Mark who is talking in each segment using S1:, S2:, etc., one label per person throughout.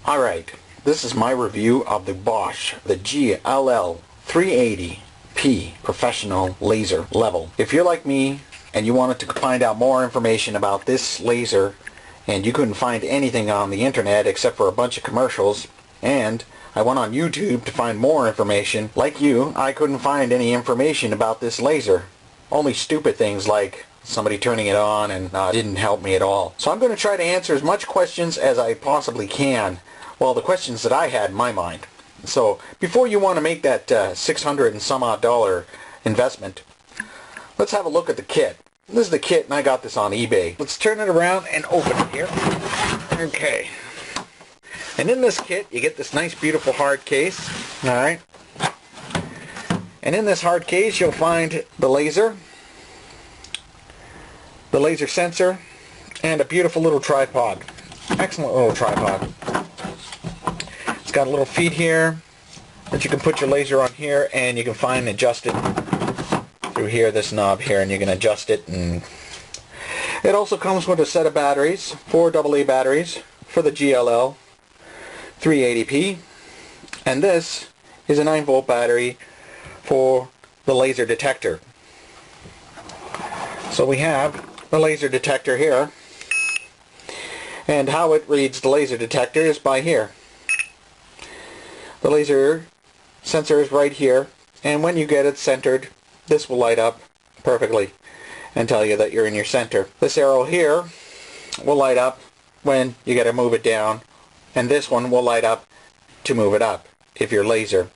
S1: Alright, this is my review of the Bosch, the Gll380P professional laser level. If you're like me and you wanted to find out more information about this laser and you couldn't find anything on the internet except for a bunch of commercials, and I went on YouTube to find more information, like you, I couldn't find any information about this laser. Only stupid things like somebody turning it on and didn't help me at all. So I'm going to try to answer as much questions as I possibly can. Well, the questions that I had in my mind. So before you want to make that $600 and some odd investment, let's have a look at the kit. This is the kit, and I got this on eBay. Let's turn it around and open it here. Okay. And in this kit, you get this nice, beautiful hard case. All right. And in this hard case, you'll find the laser sensor, and a beautiful little tripod. Excellent little tripod. It's got a little feet here that you can put your laser on here, and you can find and adjust it through here, this knob here, and you can adjust it. And it also comes with a set of batteries, 4 AA batteries for the Gll380P, and this is a 9-volt battery for the laser detector. So we have the laser detector here, and how it reads the laser detector is by here. The laser sensor is right here, and when you get it centered, this will light up perfectly and tell you that you're in your center. This arrow here will light up when you got to move it down, and this one will light up to move it up. If your laser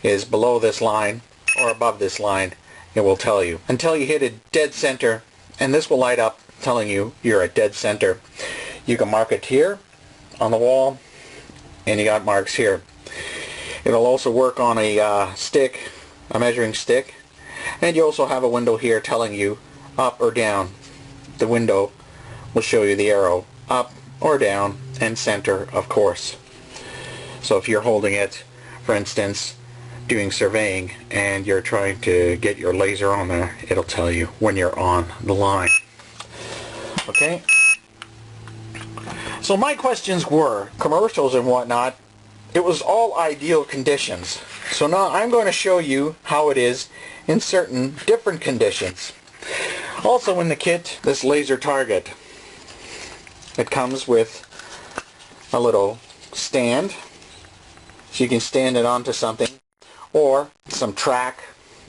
S1: is below this line or above this line, it will tell you until you hit a dead center, and this will light up telling you you're at dead center. You can mark it here on the wall, and you got marks here. It'll also work on a stick, a measuring stick, and you also have a window here telling you up or down. The window will show you the arrow up or down, and center, of course. So if you're holding it, for instance, doing surveying, and you're trying to get your laser on there, it'll tell you when you're on the line. Okay? So my questions were commercials and whatnot. It was all ideal conditions. So now I'm going to show you how it is in certain different conditions. Also in the kit, this laser target. It comes with a little stand, so you can stand it onto something, or some track,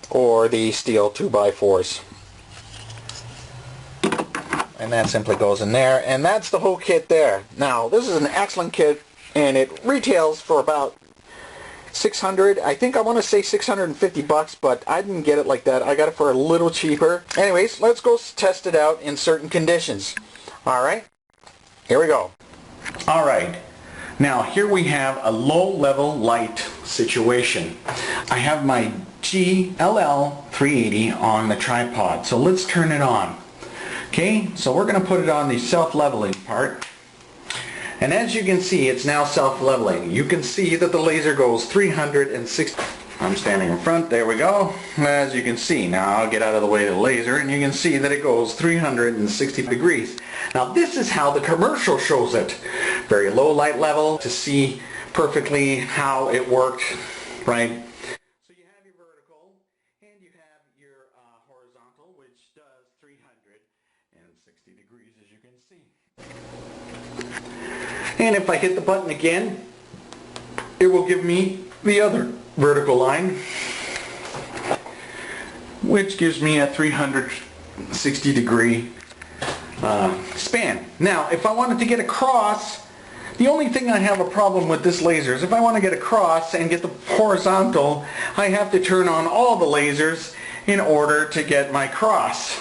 S1: or the steel 2x4s. And that simply goes in there, and that's the whole kit there. Now, this is an excellent kit, and it retails for about $600. I think I want to say $650, but I didn't get it like that. I got it for a little cheaper. Anyways, let's go test it out in certain conditions. Alright, here we go. Alright. Now here we have a low level light situation. I have my Gll380 on the tripod, so let's turn it on. Okay, so we're going to put it on the self-leveling part, and as you can see, it's now self-leveling. You can see that the laser goes 360. I'm standing in front, there we go. As you can see, now I'll get out of the way of the laser, and you can see that it goes 360 degrees. Now this is how the commercial shows it. Very low light level to see perfectly how it worked, right? So you have your vertical, and you have your horizontal, which does 360 degrees, as you can see. And if I hit the button again, it will give me the other vertical line, which gives me a 360 degree span. Now if I wanted to get across, the only thing I have a problem with this laser is if I want to get across and get the horizontal, I have to turn on all the lasers in order to get my cross.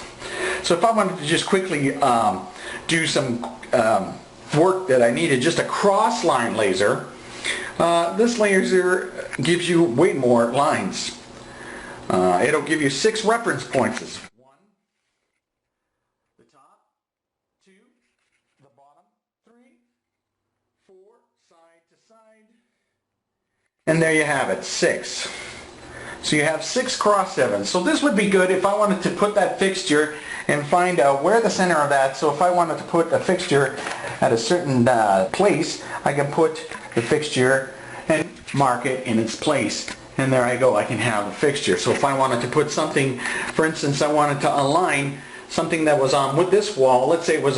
S1: So if I wanted to just quickly do some work that I needed, just a cross line laser, this laser gives you way more lines. It'll give you 6 reference points. 1, the top, 2, the bottom, 3, 4, side to side, and there you have it, 6. So you have 6 cross 7s. So this would be good if I wanted to put that fixture and find out where the center of that. So if I wanted to put a fixture at a certain place, I can put the fixture and mark it in its place. And there I go, I can have a fixture. So if I wanted to put something, for instance, I wanted to align something that was on with this wall, let's say it was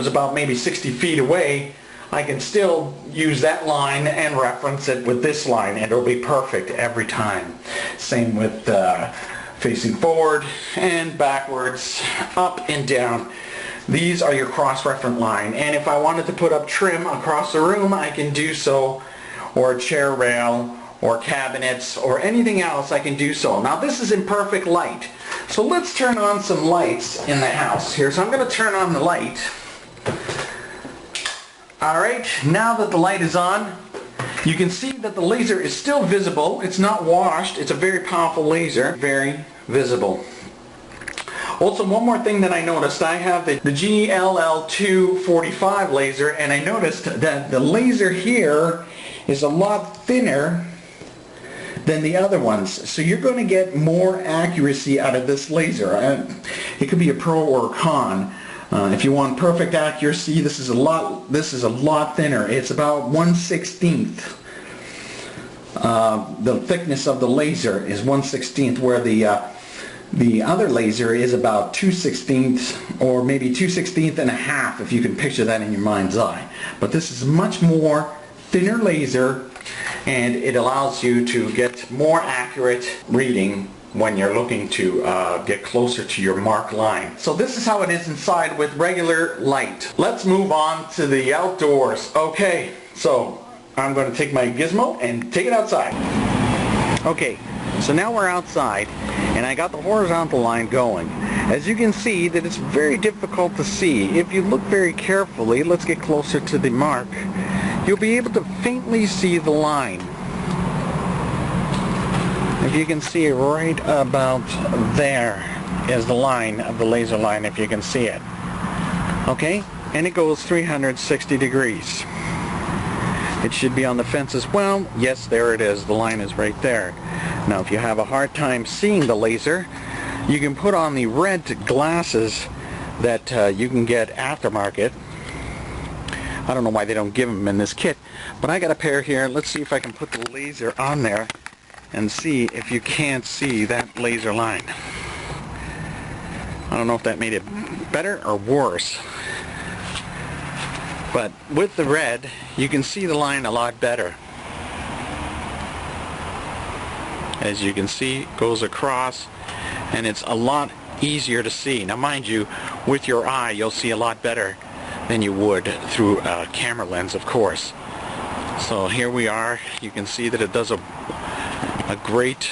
S1: about maybe 60 feet away, I can still use that line and reference it with this line, and it'll be perfect every time. Same with facing forward and backwards, up and down. These are your cross-reference line, and if I wanted to put up trim across the room, I can do so, or a chair rail, or cabinets, or anything else, I can do so. Now this is in perfect light, so let's turn on some lights in the house here. So I'm going to turn on the light. Alright, now that the light is on, you can see that the laser is still visible. It's not washed. It's a very powerful laser. Very visible. Also, one more thing that I noticed, I have the Gll3 45 laser, and I noticed that the laser here is a lot thinner than the other ones. So you're going to get more accuracy out of this laser. It could be a pro or a con. If you want perfect accuracy, this is a lot thinner. It's about 1/16. The thickness of the laser is 1/16, where the other laser is about 2/16, or maybe 2/16 and a half, if you can picture that in your mind's eye. But this is much more thinner laser, and it allows you to get more accurate reading when you're looking to get closer to your mark line. So this is how it is inside with regular light. Let's move on to the outdoors. Okay, so I'm going to take my gizmo and take it outside. Okay, so now we're outside, and I got the horizontal line going. As you can see, that it's very difficult to see. If you look very carefully, let's get closer to the mark, you'll be able to faintly see the line. If you can see right about there is the line of the laser line, if you can see it. Okay, and it goes 360 degrees. It should be on the fence as well. Yes, there it is. The line is right there. Now if you have a hard time seeing the laser, you can put on the red glasses that you can get aftermarket. I don't know why they don't give them in this kit, but I got a pair here. Let's see if I can put the laser on there and see if you can't see that laser line. I don't know if that made it better or worse, but with the red you can see the line a lot better. As you can see, it goes across, and it's a lot easier to see. Now mind you, with your eye you'll see a lot better than you would through a camera lens, of course. So here we are. You can see that it does a great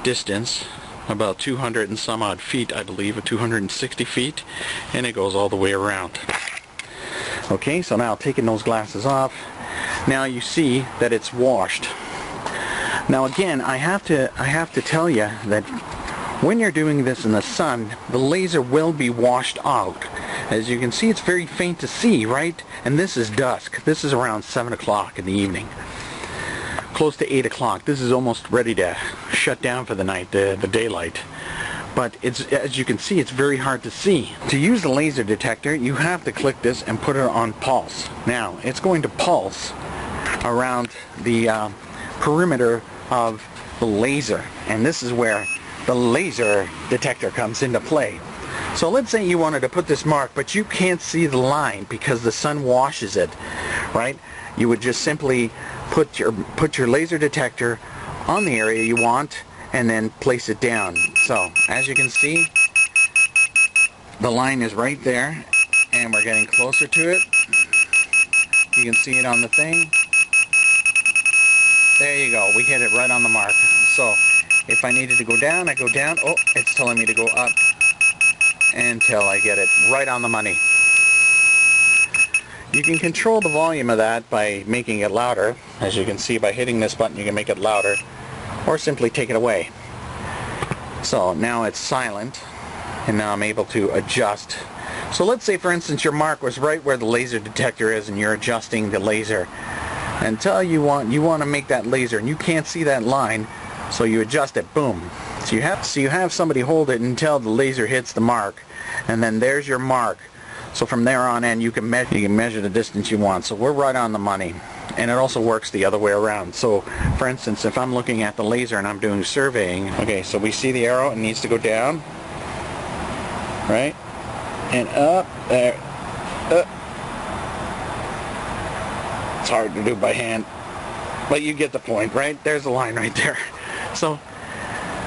S1: distance, about 200 and some odd feet, I believe, or 260 feet, and it goes all the way around. Okay, so now taking those glasses off, now you see that it's washed. Now again, I have to tell you that when you're doing this in the sun, the laser will be washed out. As you can see, it's very faint to see, right? And this is dusk. This is around 7 o'clock in the evening. Close to 8 o'clock. This is almost ready to shut down for the night, the daylight. But it's, as you can see, it's very hard to see. To use the laser detector, you have to click this and put it on pulse. Now, it's going to pulse around the perimeter of the laser, and this is where the laser detector comes into play. So let's say you wanted to put this mark, but you can't see the line because the sun washes it, right? You would just simply put your laser detector on the area you want and then place it down. So as you can see, the line is right there, and we're getting closer to it. You can see it on the thing. There you go. We hit it right on the mark. So if I needed to go down, I go down. Oh, it's telling me to go up until I get it right on the money. You can control the volume of that by making it louder. As you can see, by hitting this button you can make it louder, or simply take it away. So now it's silent, and now I'm able to adjust. So let's say, for instance, your mark was right where the laser detector is, and you're adjusting the laser until you want to make that laser, and you can't see that line, so you adjust it. Boom. So you have somebody hold it until the laser hits the mark, and then there's your mark. So from there on in, you can measure the distance you want. So we're right on the money. And it also works the other way around. So for instance, if I'm looking at the laser and I'm doing surveying, okay, so we see the arrow, it needs to go down, right, and up, there, up. It's hard to do by hand, but you get the point, right? There's the line right there. So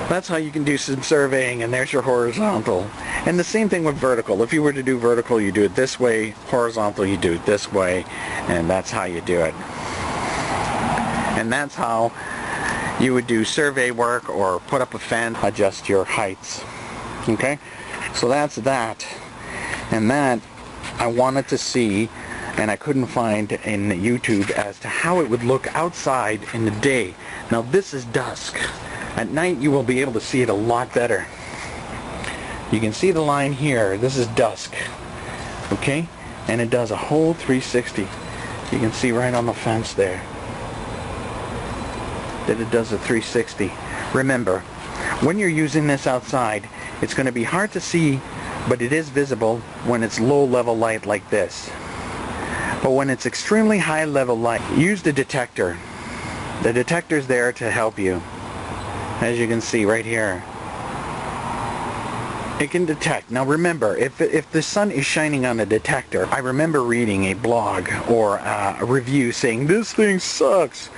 S1: that's how you can do some surveying, and there's your horizontal. And the same thing with vertical. If you were to do vertical, you do it this way. Horizontal, you do it this way. And that's how you do it. And that's how you would do survey work or put up a fence, adjust your heights. Okay? So that's that. And that I wanted to see, and I couldn't find in YouTube as to how it would look outside in the day. Now this is dusk. At night you will be able to see it a lot better. You can see the line here. This is dusk. Okay? And it does a whole 360. You can see right on the fence there that it does a 360. Remember, when you're using this outside, it's going to be hard to see, but it is visible when it's low level light like this. But when it's extremely high level light, use the detector. The detector's there to help you. As you can see right here, it can detect. Now remember, if the sun is shining on the detector, I remember reading a blog or a review saying, this thing sucks.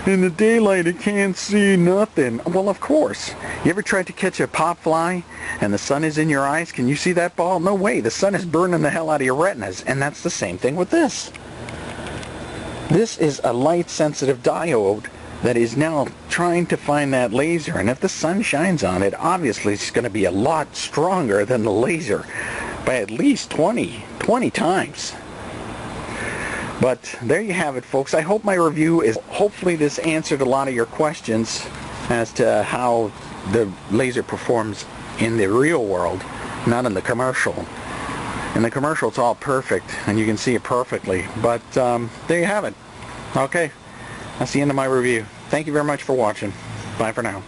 S1: In the daylight it can't see nothing. Well, of course. You ever tried to catch a pop fly and the sun is in your eyes? Can you see that ball? No way. The sun is burning the hell out of your retinas. And that's the same thing with this. This is a light-sensitive diode that is now trying to find that laser, and if the sun shines on it, obviously it's going to be a lot stronger than the laser by at least 20 times. But there you have it, folks. I hope my review hopefully this answered a lot of your questions as to how the laser performs in the real world, not in the commercial. In the commercial it's all perfect and you can see it perfectly, but there you have it. Okay. That's the end of my review. Thank you very much for watching. Bye for now.